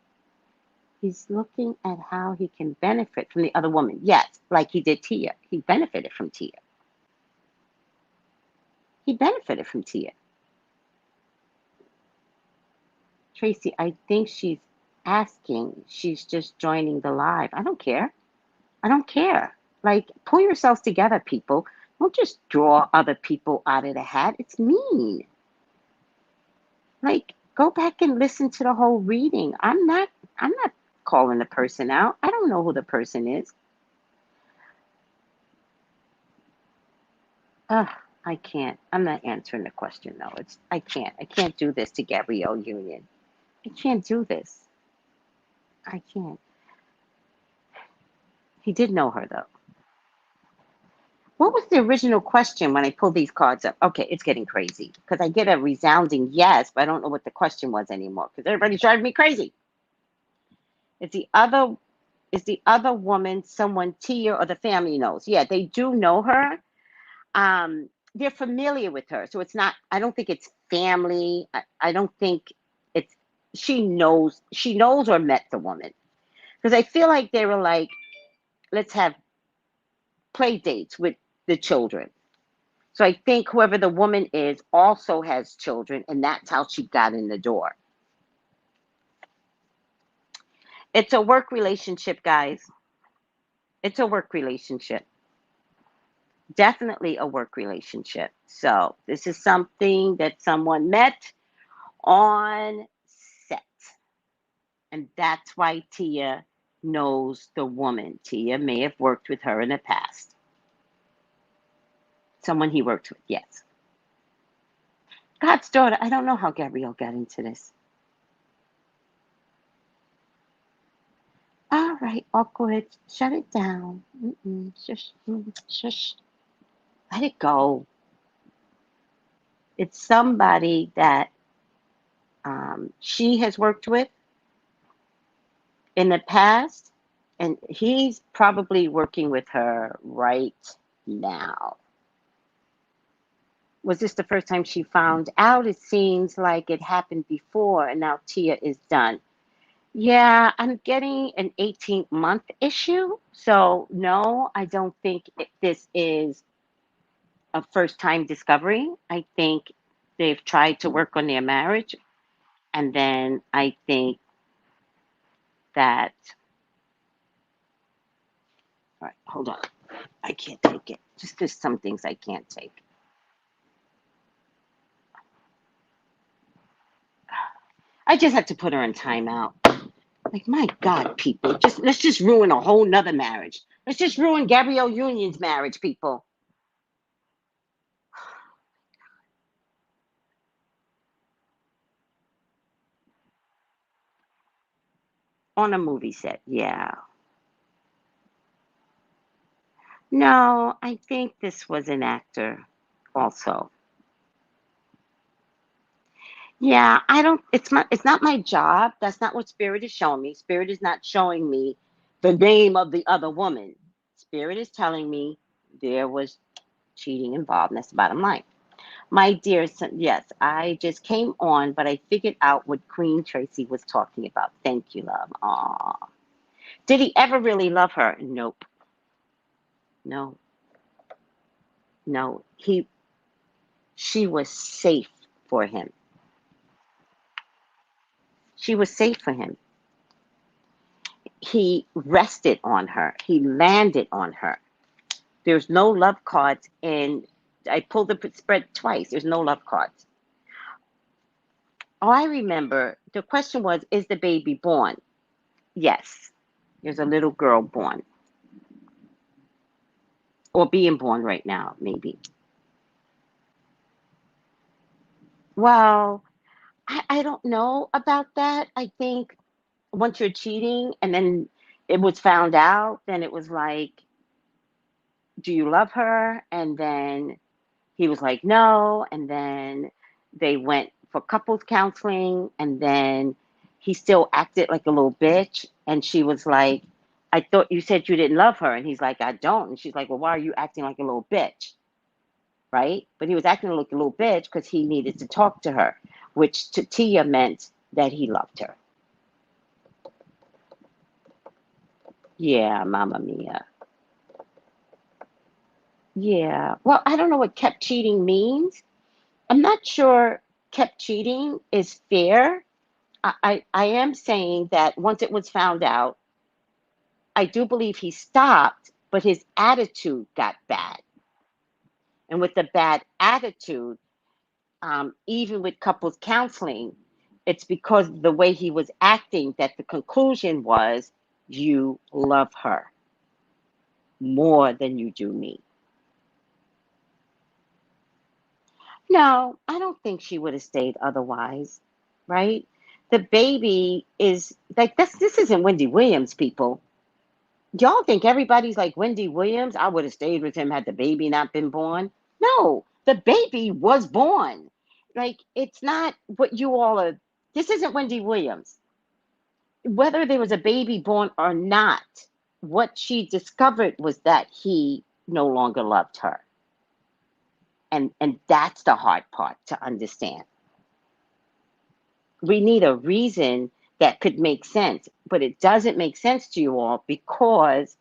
He's looking at how he can benefit from the other woman. Yes, like he did Tia. He benefited from Tia. He benefited from Tia. Tracy, I think she's asking. She's just joining the live. I don't care. I don't care. Like, pull yourselves together, people. Don't just draw other people out of the hat. It's mean. Like, go back and listen to the whole reading. I'm not calling the person out. I don't know who the person is. I can't. I'm not answering the question though. I can't. I can't do this to Gabrielle Union. I can't do this. I can't. He did know her though. What was the original question when I pulled these cards up? Okay, it's getting crazy because I get a resounding yes, but I don't know what the question was anymore because everybody's driving me crazy. Is the other woman someone Tia or the family knows? Yeah, they do know her. They're familiar with her, so it's not. I don't think it's family. I don't think it's. She knows or met the woman because I feel like they were like, let's have play dates with the children. So I think whoever the woman is also has children, and that's how she got in the door. It's a work relationship, guys. It's a work relationship. Definitely a work relationship. So this is something that someone met on set. And that's why Tia knows the woman. Tia may have worked with her in the past. Someone he worked with, yes. God's daughter, I don't know how Gabrielle got into this. All right, awkward. Shut it down. Shush, shush. Let it go. It's somebody that she has worked with in the past, and he's probably working with her right now. Was this the first time she found out? It seems like it happened before, and now Tia is done. Yeah, I'm getting an 18-month issue. So, no, I don't think this is a first time discovery. I think they've tried to work on their marriage. And then I think that, all right, hold on. I can't take it. Just there's some things I can't take. I just have to put her in timeout. Like, my God, people, let's just ruin a whole nother marriage. Let's just ruin Gabrielle Union's marriage, people. On a movie set, yeah. No, I think this was an actor also. Yeah, I don't it's not my job. That's not what Spirit is showing me. Spirit is not showing me the name of the other woman. Spirit is telling me there was cheating involved. And that's the bottom line. My dear son, yes, I just came on, but I figured out what Queen Tracy was talking about. Thank you, love. Aw. Did he ever really love her? Nope. No. No. She was safe for him. She was safe for him. he rested on her. He landed on her. There's no love cards in. I pulled the spread twice. There's no love cards. Oh, I remember. The question was, is the baby born? Yes. There's a little girl born. Or being born right now, maybe. Well, I don't know about that. I think once you're cheating and then it was found out, then it was like, do you love her? And then he was like, no. And then they went for couples counseling. And then he still acted like a little bitch. And she was like, I thought you said you didn't love her. And he's like, I don't. And she's like, well, why are you acting like a little bitch? Right? But he was acting like a little bitch because he needed to talk to her, which to Tia meant that he loved her. Yeah, Mamma Mia. Yeah. Well, I don't know what kept cheating means. I'm not sure kept cheating is fair. I am saying that once it was found out, I do believe he stopped, but his attitude got bad. And with the bad attitude, even with couples counseling, it's because of the way he was acting that the conclusion was, you love her more than you do me. No, I don't think she would have stayed otherwise, right? The baby is like this isn't Wendy Williams, people. Y'all think everybody's like Wendy Williams? I would have stayed with him had the baby not been born. No, the baby was born. Like, it's not what you all are. This isn't Wendy Williams. Whether there was a baby born or not, what she discovered was that he no longer loved her. And that's the hard part to understand. We need a reason that could make sense, but it doesn't make sense to you all because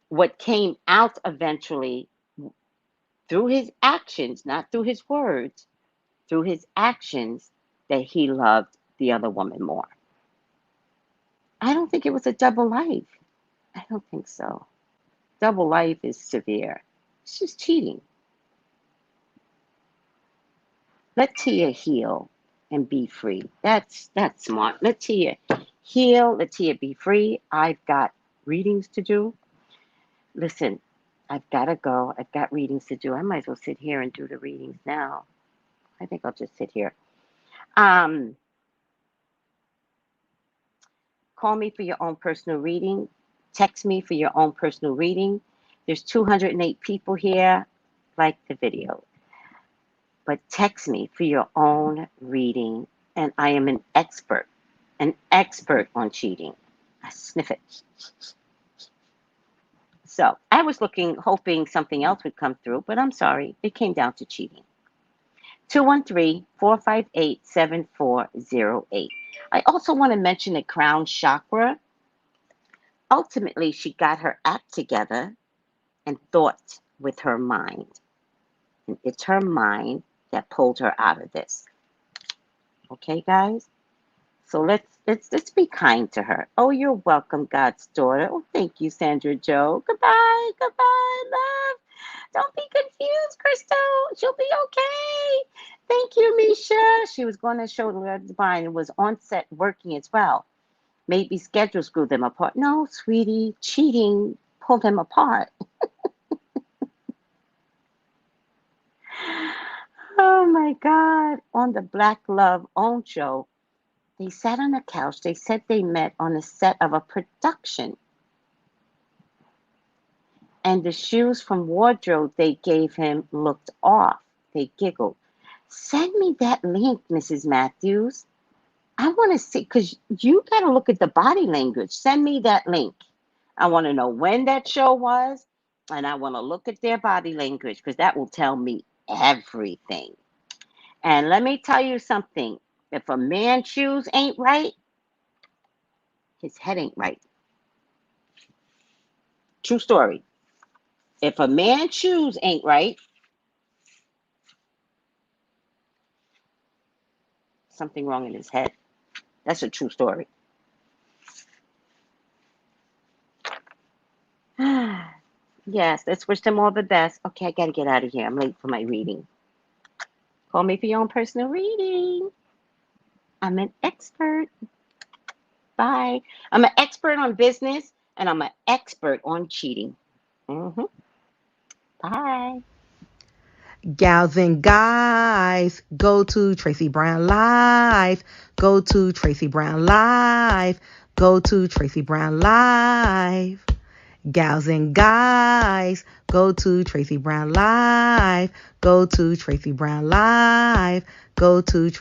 what came out eventually through his actions, not through his words, through his actions, that he loved the other woman more. I don't think it was a double life. I don't think so. Double life is severe. It's just cheating. Let Tia heal and be free. That's smart. Let Tia heal. Let Tia be free. I've got readings to do. Listen, I've got to go. I've got readings to do. I might as well sit here and do the readings now. I think I'll just sit here. Call me for your own personal reading. Text me for your own personal reading. There's 208 people here. Like the video. But text me for your own reading. And I am an expert on cheating. I sniff it. So I was hoping something else would come through, but I'm sorry. It came down to cheating. 213-458-7408. I also want to mention the crown chakra. Ultimately, she got her act together and thought with her mind. And it's her mind that pulled her out of this. Okay, guys? So let's be kind to her. Oh, you're welcome, God's daughter. Oh, thank you, Sandra Joe. Goodbye, love. Don't be confused, Crystal. She'll be okay. Thank you, Misha. She was going to show the divine and was on set working as well. Maybe schedules grew them apart. No, sweetie, cheating pulled them apart. Oh my God. On the Black Love Own show, they sat on a couch. They said they met on the set of a production. And the shoes from wardrobe they gave him looked off. They giggled. Send me that link, Mrs. Matthews. I want to see, because you got to look at the body language. Send me that link. I want to know when that show was, and I want to look at their body language, because that will tell me everything. And let me tell you something. If a man's shoes ain't right, his head ain't right. True story. If a man's shoes ain't right, something wrong in his head. That's a true story. Yes, let's wish them all the best. Okay, I gotta get out of here. I'm late for my reading. Call me for your own personal reading. I'm an expert. Bye. I'm an expert on business and I'm an expert on cheating. Bye. Gals and guys, go to Tracey Brown Live. Go to Tracey Brown Live. Go to Tracey Brown Live. Gals and guys, go to Tracey Brown Live. Go to Tracey Brown Live. Go to Tracey